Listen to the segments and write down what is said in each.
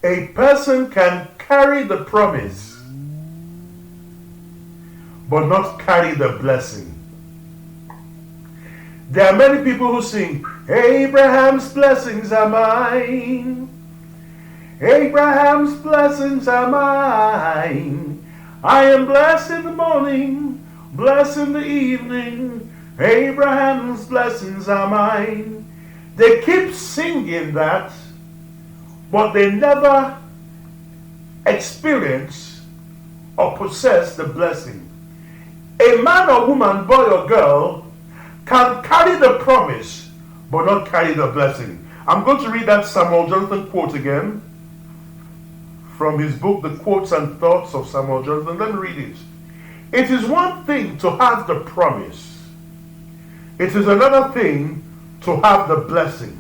A person can carry the promise, but not carry the blessing. There are many people who sing, Abraham's blessings are mine. Abraham's blessings are mine. I am blessed in the morning, blessed in the evening. Abraham's blessings are mine. They keep singing that, but they never experience or possess the blessing. A man or woman, boy or girl, can carry the promise, but not carry the blessing. I'm going to read that Samuel Jonathan quote again from his book, The Quotes and Thoughts of Samuel Jonathan. Let me read it. It is one thing to have the promise. It is another thing to have the blessing.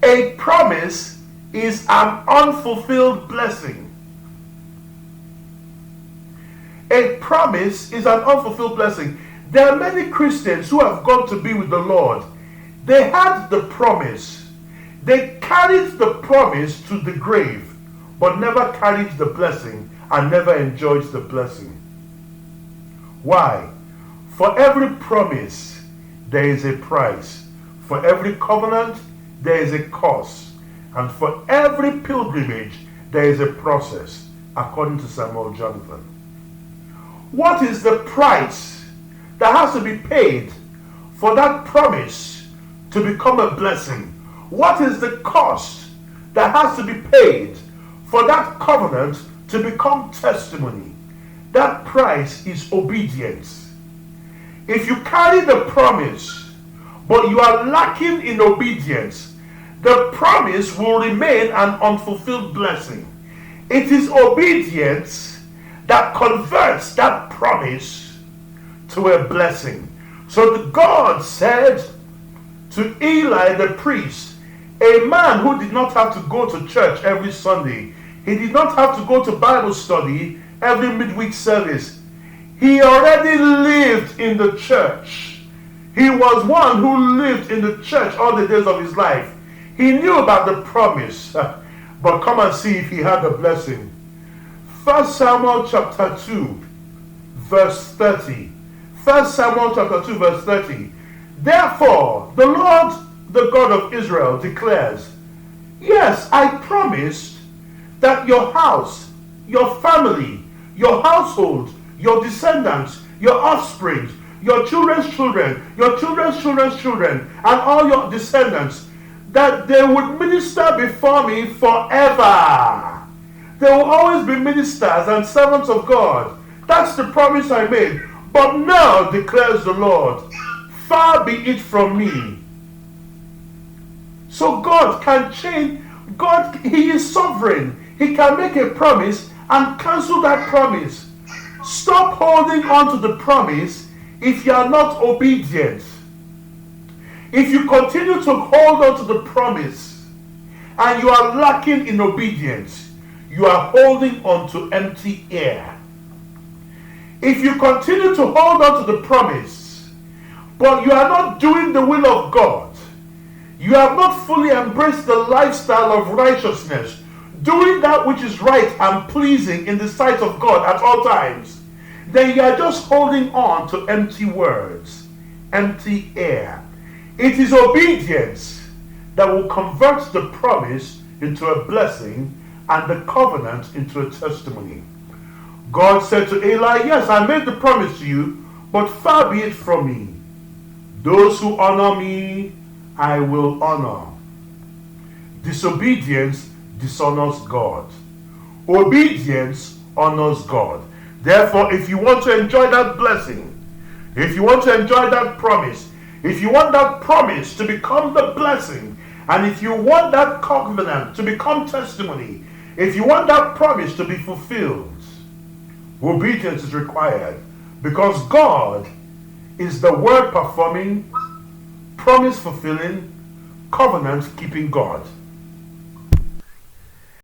A promise is an unfulfilled blessing. A promise is an unfulfilled blessing. There are many Christians who have gone to be with the Lord. They had the promise. They carried the promise to the grave, but never carried the blessing and never enjoyed the blessing. Why? For every promise, there is a price. For every covenant, there is a cost. And for every pilgrimage, there is a process, according to Samuel Jonathan. What is the price that has to be paid for that promise to become a blessing? What is the cost that has to be paid for that covenant to become testimony? That price is obedience. If you carry the promise, but you are lacking in obedience, the promise will remain an unfulfilled blessing. It is obedience that converts that promise to a blessing. So God said to Eli the priest, a man who did not have to go to church every Sunday, he did not have to go to Bible study every midweek service. He already lived in the church. He was one who lived in the church all the days of his life. He knew about the promise, but come and see if he had the blessing. 1 Samuel chapter 2, verse 30. 1 Samuel chapter 2, verse 30. Therefore, the Lord, the God of Israel, declares, yes, I promised that your house, your family, your household, your descendants, your offspring, your children's children, your children's children's children, and all your descendants, that they would minister before me forever. They will always be ministers and servants of God. That's the promise I made. But now, declares the Lord, far be it from me. So God can change. God, He is sovereign. He can make a promise and cancel that promise. Stop holding on to the promise if you are not obedient. If you continue to hold on to the promise and you are lacking in obedience, you are holding on to empty air. If you continue to hold on to the promise, but you are not doing the will of God, you have not fully embraced the lifestyle of righteousness, doing that which is right and pleasing in the sight of God at all times, then you are just holding on to empty words, empty air. It is obedience that will convert the promise into a blessing and the covenant into a testimony. God said to Eli, yes, I made the promise to you, but far be it from me. Those who honor me, I will honor. Disobedience dishonors God. Obedience honors God. Therefore, if you want to enjoy that blessing, if you want to enjoy that promise, if you want that promise to become the blessing, and if you want that covenant to become testimony, if you want that promise to be fulfilled, obedience is required, because God is the word performing, promise fulfilling, covenant keeping God.